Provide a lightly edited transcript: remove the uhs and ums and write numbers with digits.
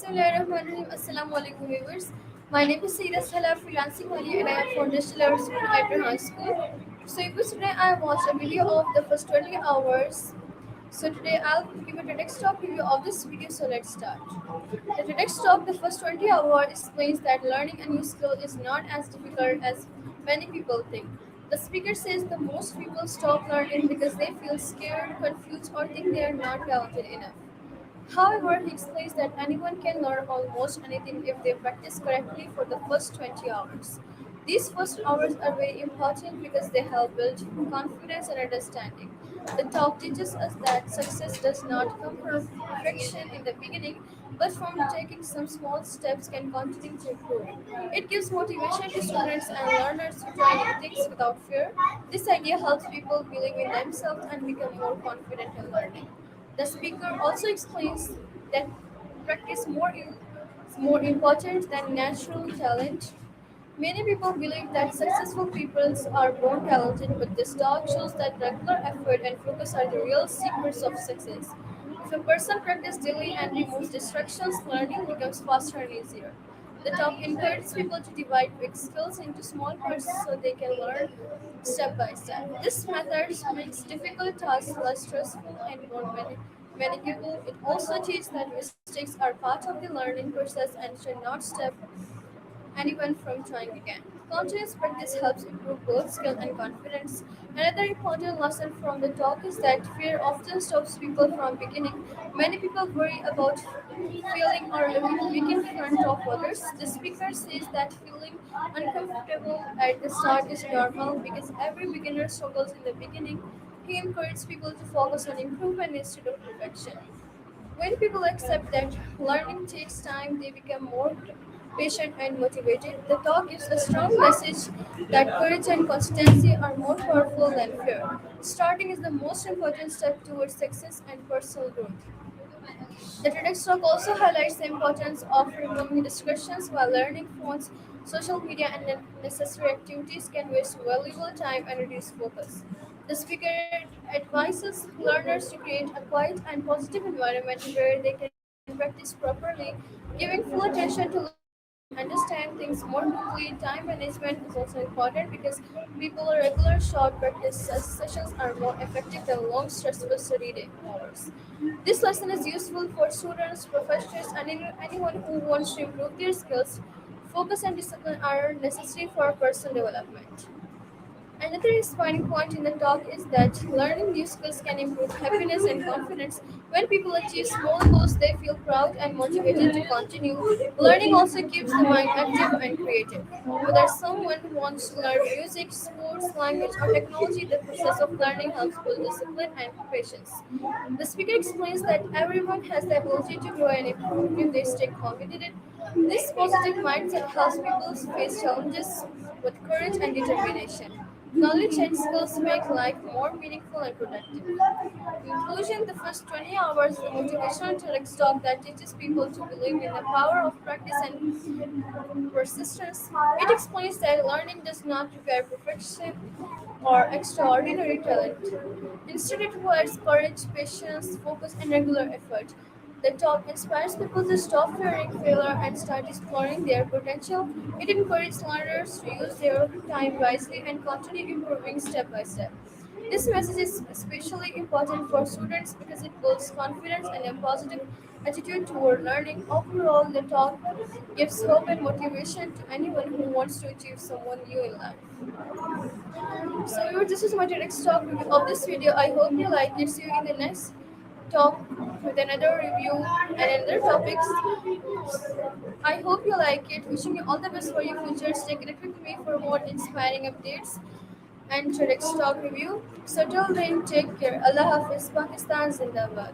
Bismillahirrahmanirrahim. Assalamu alaikum viewers. My name is Saida Salah Freelancing Wali and I am from National School at Rehan School. So viewers, today I watched a video of the first 20 hours. So today I'll give a TEDx talk review of this video. So let's start. The TEDx talk, the first 20 hours, explains that learning a new skill is not as difficult as many people think. The speaker says the most people stop learning because they feel scared, confused, or think they are not talented enough. However, he explains that anyone can learn almost anything if they practice correctly for the first 20 hours. These first hours are very important because they help build confidence and understanding. The talk teaches us that success does not come from perfection in the beginning, but from taking some small steps can continue to improve. It gives motivation to students and learners to try new things without fear. This idea helps people believe in themselves and become more confident in learning. The speaker also explains that practice is more important than natural talent. Many people believe that successful people are born talented, but this talk shows that regular effort and focus are the real secrets of success. If a person practices daily and removes distractions, learning becomes faster and easier. The talk encourages people to divide big skills into small parts so they can learn step by step. This method makes difficult tasks less stressful and more manageable. It also teaches that mistakes are part of the learning process and should not stop anyone from trying again. Continuous practice helps improve both skill and confidence. Another important lesson from the talk is that fear often stops people from beginning. Many people worry about failing or looking weak in front of others. The speaker says that feeling uncomfortable at the start is normal because every beginner struggles in the beginning. He encourages people to focus on improvement instead of perfection. When people accept that learning takes time, they become more patient and motivated. The talk gives a strong message that courage and consistency are more powerful than fear. Starting is the most important step towards success and personal growth. The TEDx talk also highlights the importance of removing distractions while learning. Phones, social media, and unnecessary activities can waste valuable time and reduce focus. The speaker advises learners to create a quiet and positive environment where they can practice properly, giving full attention to learning and understand things more quickly. Time management is also important because people regular short practice sessions are more effective than long stressful study hours. This lesson is useful for students, professors, and anyone who wants to improve their skills. Focus and discipline are necessary for personal development. Another inspiring point in the talk is that learning new skills can improve happiness and confidence. When people achieve small goals, they feel proud and motivated to continue. Learning also keeps the mind active and creative. Whether someone wants to learn music, sports, language, or technology, the process of learning helps build discipline and patience. The speaker explains that everyone has the ability to grow and improve if they stay committed. This positive mindset helps people face challenges with courage and determination. Knowledge and skills make life more meaningful and productive. In conclusion, the first 20 hours is a motivational intellectual talk that teaches people to believe in the power of practice and persistence. It explains that learning does not require perfection or extraordinary talent. Instead, it requires courage, patience, focus, and regular effort. The talk inspires people to stop fearing failure and start exploring their potential. It encourages learners to use their time wisely and continue improving step by step. This message is especially important for students because it builds confidence and a positive attitude toward learning. Overall, the talk gives hope and motivation to anyone who wants to achieve someone new in life. So this is my next talk review of this video. I hope you like it. See you in the next talk with another review and another topics. I hope you like it. Wishing you all the best for your future. Stay connected with me for more inspiring updates and next talk review. So till then, take care. Allah Hafiz, Pakistan Zindabad.